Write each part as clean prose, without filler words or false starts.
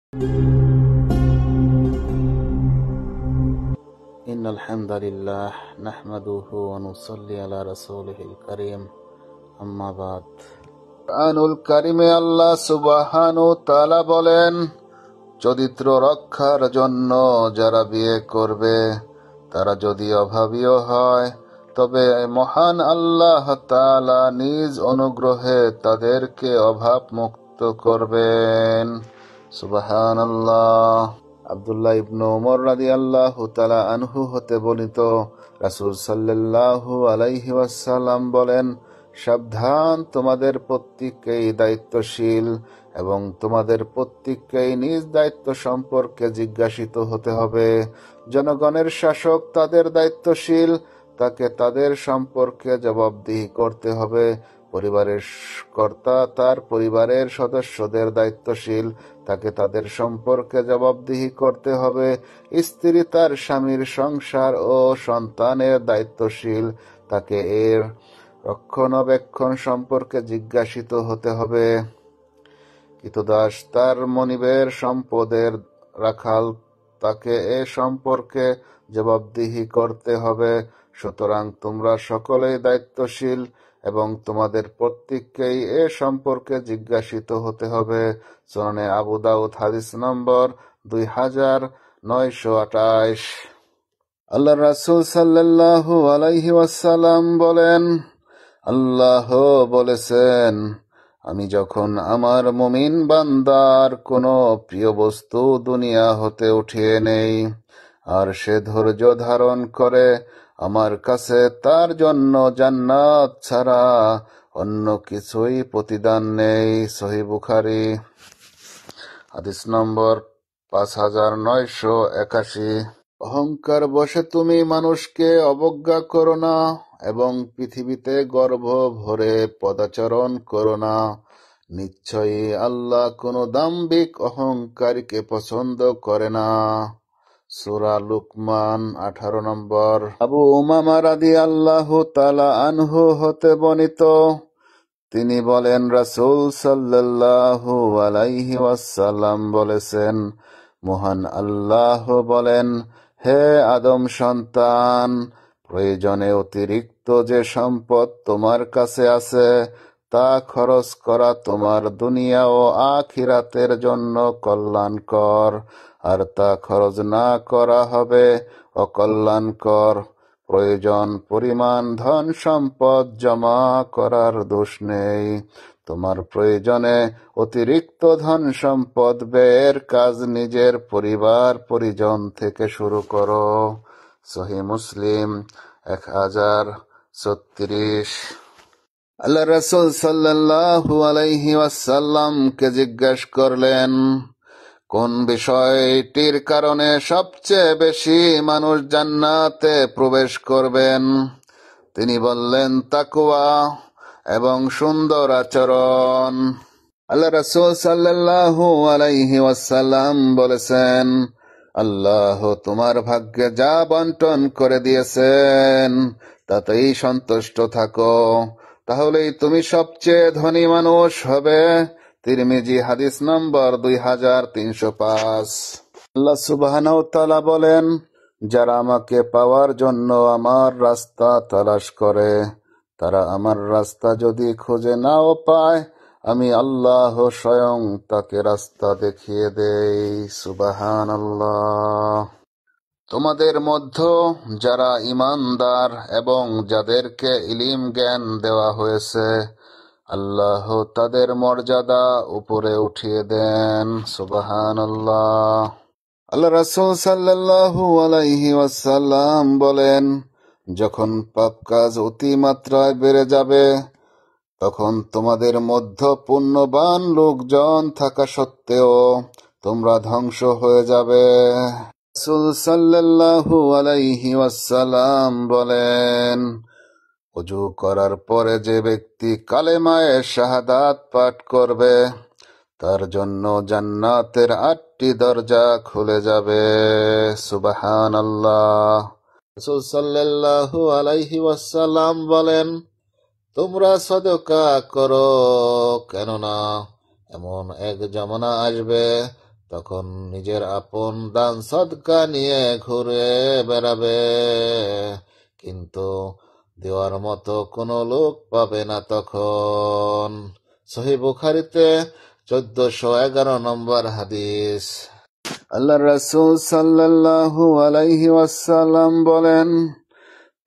إن الحمد لله نحمده ونصلي على رسوله الكريم أما بعد কুরআনুল কারিমে আল্লাহ সুবহানাহু ওয়া তাআলা বলেন, চরিত্র রক্ষার জন্য যারা বিয়ে করবে তারা যদি অভাবীও হয় তবে মহান আল্লাহ তাআলা নিজ অনুগ্রহে তাদেরকে অভাব মুক্ত করবেন। সুবহানাল্লাহ। আব্দুল্লাহ ইবনে ওমর রাদিয়াল্লাহু তাআলা আনহু হতে বর্ণিত, রাসূল সাল্লাল্লাহু আলাইহি ওয়াসাল্লাম বলেন, সাবধান, তোমাদের প্রত্যেককেই দায়িত্বশীল এবং তোমাদের প্রত্যেককেই নিজ দায়িত্ব সম্পর্কে জিজ্ঞাসিত হতে হবে। জনগণের শাসক তাদের দায়িত্বশীল, তাকে তাদের সম্পর্কে জবাবদিহি করতে হবে। পরিবারের কর্তা তার পরিবারের সদস্যদের দায়িত্বশীল, তাকে তাদের সম্পর্কে জবাবদিহি করতে হবে। স্ত্রী তার স্বামীর সংসার ও সন্তানের দায়িত্বশীল, তাকে এর রক্ষণাবেক্ষণ সম্পর্কে জিজ্ঞাসিত হতে হবে। কৃতদাস তার মনিবের সম্পদের রাখাল, তাকে এ সম্পর্কে জবাবদিহি করতে হবে। সুতরাং তোমরা সকলেই দায়িত্বশীল এবং তোমাদের প্রত্যেককেই এ সম্পর্কে জিজ্ঞাসিত হতে হবে। সুনানে আবু দাউদ হাদিস নম্বর 2928। আল্লাহ রাসূল সাল্লাল্লাহু আলাইহি ওয়াসাল্লাম বলেন, আল্লাহ বলেছেন, আমি যখন আমার মুমিন বান্দার কোনো প্রিয় বস্তু দুনিয়া হতে উঠিয়ে নেই আর সে ধৈর্য ধারণ করে, আমার কাছে তার জন্য জান্নাত ছাড়া অন্য কিছুই প্রতিদান নেই। সহিহ বুখারী হাদিস নম্বর 5981। অহংকার বশে তুমি মানুষকে অবজ্ঞা করো না এবং পৃথিবীতে গর্ব ভরে পদাচরণ করো না। নিশ্চয়ই আল্লাহ কোনো দাম্ভিক অহংকারীকে পছন্দ করে না। সূরা লুকমান 18 নম্বর। আবু উমামা রাদিয়াল্লাহু তাআলা আনহু হতে বর্ণিত, তিনি বলেন, রাসূল সাল্লাল্লাহু আলাইহি ওয়াসাল্লাম বলেছেন, মহান আল্লাহ বলেন, হে আদম সন্তান, প্রয়োজনে অতিরিক্ত যে সম্পদ তোমার কাছে আছে তা খরচ করা তোমার দুনিয়া ও আখিরাতের জন্য কল্যাণকর, আর তা খরচ না করা হবে অকল্যাণকর। প্রয়োজন পরিমাণ ধন সম্পদ জমা করার দোষ নেই। তোমার প্রয়োজনে অতিরিক্ত ধন সম্পদ ব্যয়ের কাজ নিজের পরিবার পরিজন থেকে শুরু করো। সহিহ মুসলিম 1036। আল্লাহ রাসূল সাল্লাল্লাহু আলাইহি ওয়াসাল্লামকে জিজ্ঞাসা করলেন, কোন বিষয়টির কারণে সবচেয়ে বেশি মানুষ জান্নাতে প্রবেশ করবেন? তিনি বললেন, তাকওয়া এবং সুন্দর আচরণ। আল্লাহ রাসূল সাল্লাল্লাহু আলাইহি ওয়াসাল্লাম বলেছেন, আল্লাহ তোমার ভাগ্যে যা বন্টন করে দিয়েছেন তাতেই সন্তুষ্ট থাকো, তাহলেই তুমি সবচেয়ে ধনী মানুষ হবে। তিরমিজি হাদিস নম্বর 2305। আল্লাহ সুবহানাহু ওয়া তাআলা বলেন, যারা আমাকে পাওয়ার জন্য আমার রাস্তা তালাশ করে তারা আমার রাস্তা যদি খুঁজে নাও পায়, আমি আল্লাহ স্বয়ং তাকে রাস্তা দেখিয়ে দেই। সুবহানাল্লাহ। তোমাদের মধ্যে যারা ঈমানদার এবং যাদেরকে ইলম জ্ঞান দেওয়া হয়েছে, আল্লাহ তাদের মর্যাদা উপরে উঠিয়ে দেন। সুবহানাল্লাহ। আল্লাহ রাসূল সাল্লাল্লাহু আলাইহি ওয়াসাল্লাম বলেন, যখন পাপ কাজ অতিমাত্রায় বেড়ে যাবে তখন তোমাদের মধ্যে পুণ্যবান লোকজন থাকা সত্ত্বেও তোমরা ধ্বংস হয়ে যাবে। রাসূল সাল্লাল্লাহু আলাইহি ওয়াসাল্লাম বলেন, ওযু করার পরে যে ব্যক্তি কালেমায়ে শাহাদাত পাঠ করবে তার জন্য জান্নাতের 8টি দরজা খুলে যাবে। সুবহানাল্লাহ। রাসূল সাল্লাল্লাহু আলাইহি ওয়াসাল্লাম বলেন, তোমরা সদকা করো, কেননা এমন এক জামানা আসবে তখন নিজের আপন দান সদকা নিয়ে ঘুরে বেড়াবে, কিন্তু দেওয়ার মতো কোনো লোক পাবে না তখন। সহিহ বুখারীতে 1411 নম্বর হাদিস। আল্লাহ রাসূল সাল্লাল্লাহু আলাইহি ওয়াসাল্লাম বলেন,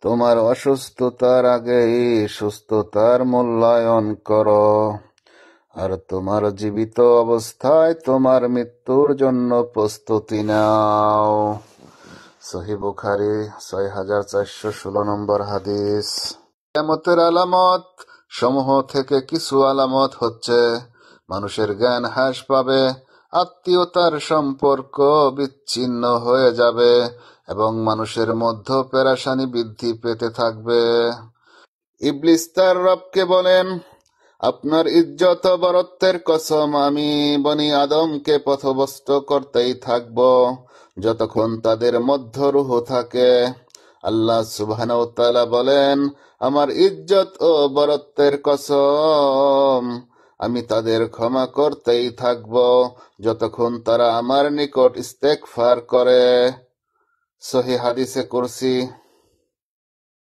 তোমার অসুস্থতার আগেই সুস্থতার মূল্যায়ন করো, আর তোমার জীবিত অবস্থায় তোমার মৃত্যুর জন্য প্রস্তুতি নাও। সহিহ বুখারী 6416 নম্বর হাদিস। কিয়ামতের আলামত সমূহ থেকে কিছু আলামত হচ্ছে, মানুষের জ্ঞান হ্রাস পাবে, আত্মীয়তার সম্পর্ক বিচ্ছিন্ন হয়ে যাবে এবং মানুষের মধ্যে পেরেশানি বৃদ্ধি পেতে থাকবে। ইবলিস তার রবকে বলেন, আপনার ইজ্জত ও বরত্বের কসম, আমি বনি আদমকে পথভ্রষ্ট করতেই থাকব যতক্ষণ তাদের মধ্য রূহ থাকে। আল্লাহ সুবহানাহু ওয়া তাআলা বলেন, আমার ইজ্জত ও বরত্বের কসম, আমি তাদের ক্ষমা করতেই থাকব যতক্ষণ তারা আমার নিকট ইস্তেগফার করে। সহিহ হাদিসে কুরসি।